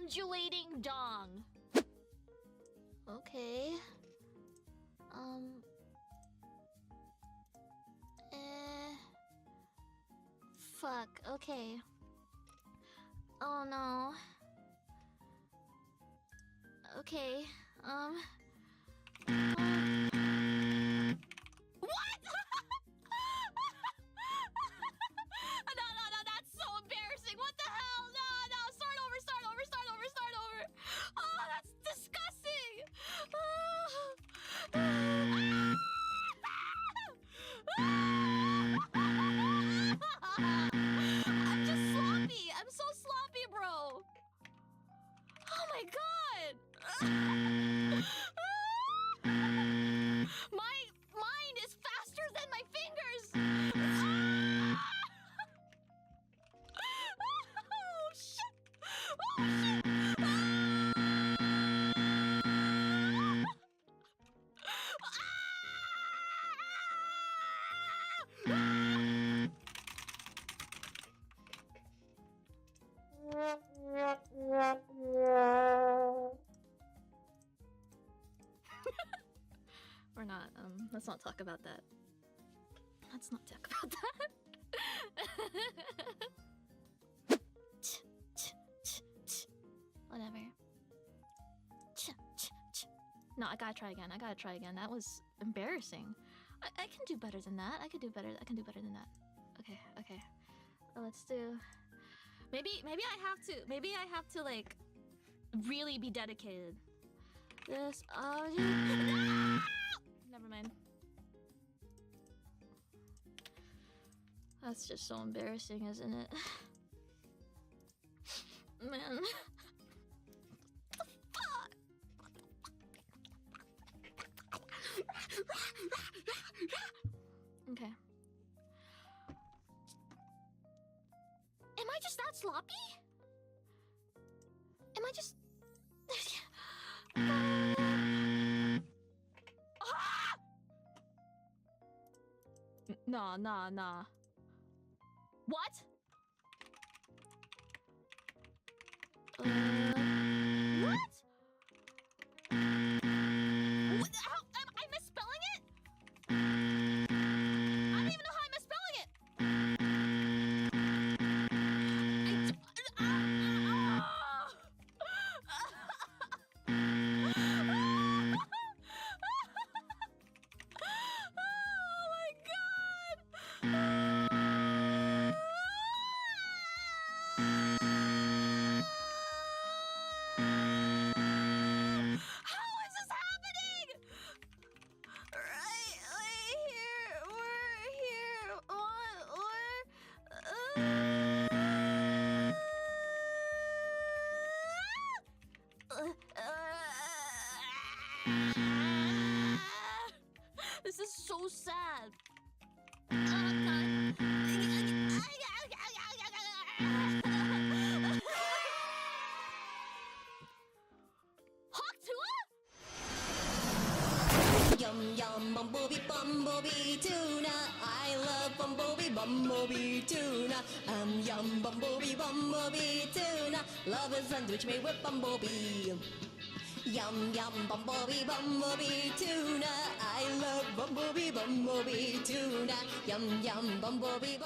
undulating dong. Okay. Fuck, okay. Oh no. Okay, What?! No, that's so embarrassing! What the hell?! No! Start over! Oh, that's disgusting! I'm just sloppy! I'm so sloppy, bro! Oh my god! My mind is faster than my fingers! Oh shit! Oh shit! Or not, let's not talk about that. Let's not talk about that. Whatever. No, I gotta try again. That was embarrassing. I can do better than that. I can do better than that. Okay. Let's do... Maybe I have to like really be dedicated. This no! Never mind. That's just so embarrassing, isn't it? Man. Fuck! Okay. Am I just that sloppy? Am I just... Nah. What? What? How am I misspelling it? I don't even know how I'm misspelling it. This is so sad. Yum, bumblebee, tuna. I love bumblebee, tuna. Yum, bumblebee, tuna. Love a sandwich made with bumblebee. Yum, bumblebee, tuna. I love bumblebee, tuna. Yum, bumblebee.